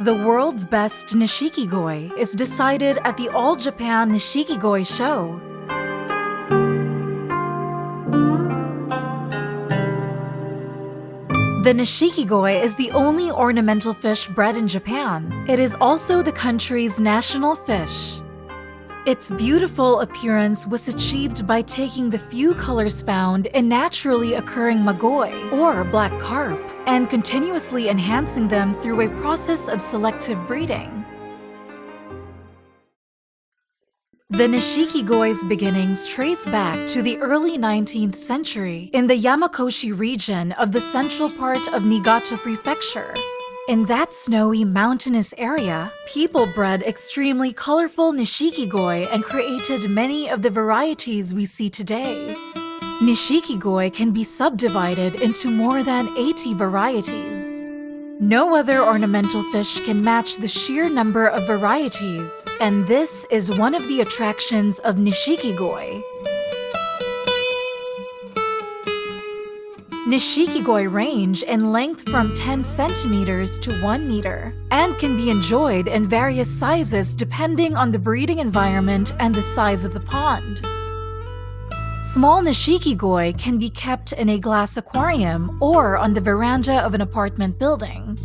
The world's best Nishikigoi is decided at the All Japan Nishikigoi Show. The Nishikigoi is the only ornamental fish bred in Japan. It is also the country's national fish. Its beautiful appearance was achieved by taking the few colors found in naturally occurring magoi, or black carp, and continuously enhancing them through a process of selective breeding. The Nishikigoi's beginnings trace back to the early 19th century in the Yamakoshi region of the central part of Niigata Prefecture. In that snowy, mountainous area, people bred extremely colorful Nishikigoi and created many of the varieties we see today. Nishikigoi can be subdivided into more than 80 varieties. No other ornamental fish can match the sheer number of varieties, and this is one of the attractions of Nishikigoi. Nishikigoi range in length from 10 centimeters to 1 meter and can be enjoyed in various sizes depending on the breeding environment and the size of the pond. Small Nishikigoi can be kept in a glass aquarium or on the veranda of an apartment building.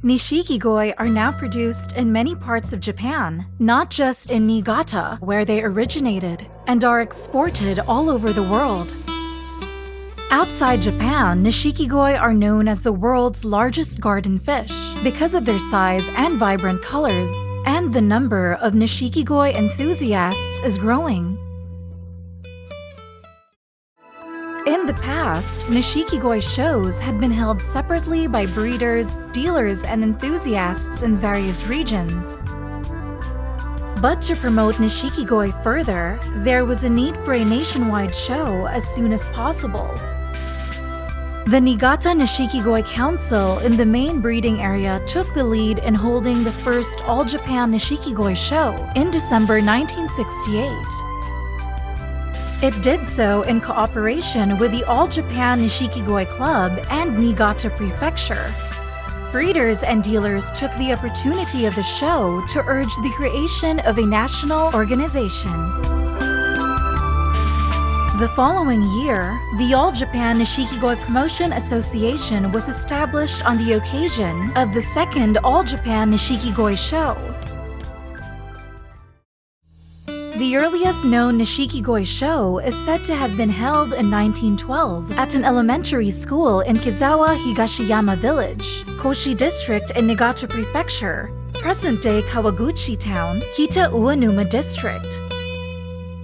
Nishikigoi are now produced in many parts of Japan, not just in Niigata, where they originated, and are exported all over the world. Outside Japan, Nishikigoi are known as the world's largest garden fish because of their size and vibrant colors, and the number of Nishikigoi enthusiasts is growing. In the past, Nishikigoi shows had been held separately by breeders, dealers, and enthusiasts in various regions. But to promote Nishikigoi further, there was a need for a nationwide show as soon as possible. The Niigata Nishikigoi Council in the main breeding area took the lead in holding the first All-Japan Nishikigoi show in December 1968. It did so in cooperation with the All-Japan Nishikigoi Club and Niigata Prefecture. Breeders and dealers took the opportunity of the show to urge the creation of a national organization. The following year, the All Japan Nishikigoi Promotion Association was established on the occasion of the second All Japan Nishikigoi Show. The earliest known Nishikigoi show is said to have been held in 1912 at an elementary school in Kizawa Higashiyama Village, Koshi District in Niigata Prefecture, present-day Kawaguchi Town, Kita Uenuma District.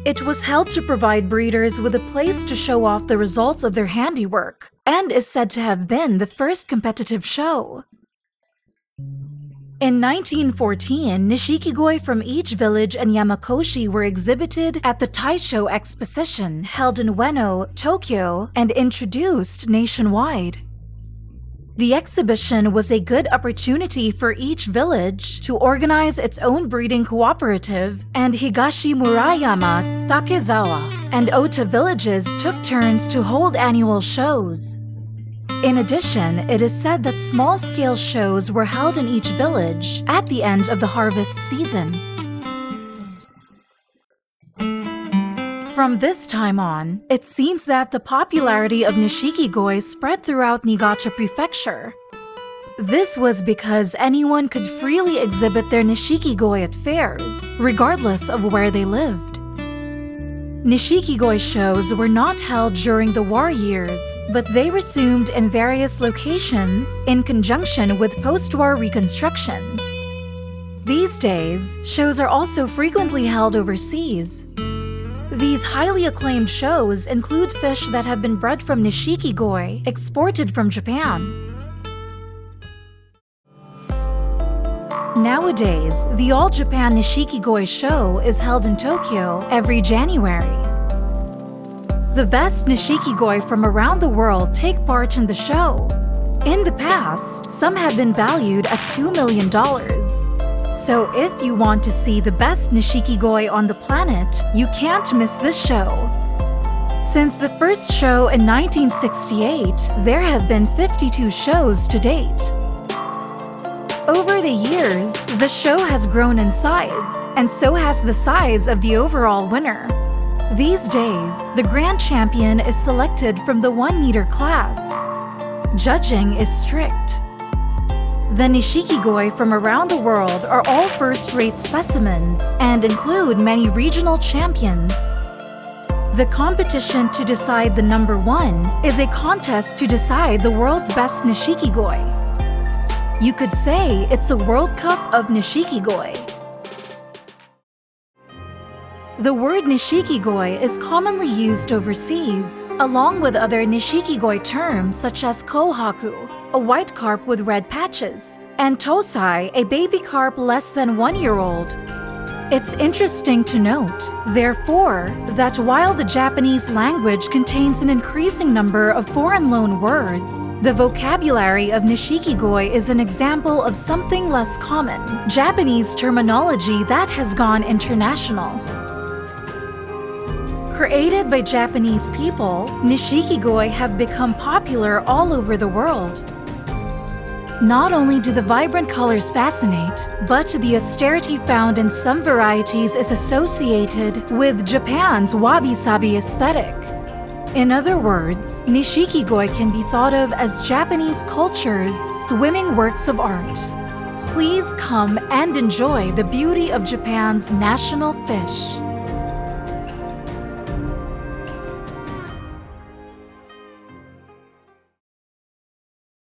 It was held to provide breeders with a place to show off the results of their handiwork, and is said to have been the first competitive show. In 1914, Nishikigoi from each village in Yamakoshi were exhibited at the Taisho Exposition held in Ueno, Tokyo, and introduced nationwide. The exhibition was a good opportunity for each village to organize its own breeding cooperative, and Higashi Murayama, Takezawa, and Ota villages took turns to hold annual shows. In addition, it is said that small-scale shows were held in each village at the end of the harvest season. From this time on, it seems that the popularity of Nishikigoi spread throughout Niigata Prefecture. This was because anyone could freely exhibit their Nishikigoi at fairs, regardless of where they lived. Nishikigoi shows were not held during the war years, but they resumed in various locations in conjunction with post-war reconstruction. These days, shows are also frequently held overseas. These highly acclaimed shows include fish that have been bred from Nishikigoi, exported from Japan. Nowadays, the All Japan Nishikigoi Show is held in Tokyo every January. The best Nishikigoi from around the world take part in the show. In the past, some have been valued at $2 million. So if you want to see the best Nishikigoi on the planet, you can't miss this show. Since the first show in 1968, there have been 52 shows to date. Over the years, the show has grown in size, and so has the size of the overall winner. These days, the grand champion is selected from the 1-meter class. Judging is strict. The Nishikigoi from around the world are all first-rate specimens and include many regional champions. The competition to decide the number 1 is a contest to decide the world's best Nishikigoi. You could say it's a World Cup of Nishikigoi. The word Nishikigoi is commonly used overseas, along with other Nishikigoi terms such as kohaku, a white carp with red patches, and tosai, a baby carp less than 1-year-old. It's interesting to note, therefore, that while the Japanese language contains an increasing number of foreign loan words, the vocabulary of Nishikigoi is an example of something less common, Japanese terminology that has gone international. Created by Japanese people, Nishikigoi have become popular all over the world. Not only do the vibrant colors fascinate, but the austerity found in some varieties is associated with Japan's wabi-sabi aesthetic. In other words, Nishikigoi can be thought of as Japanese culture's swimming works of art. Please come and enjoy the beauty of Japan's national fish.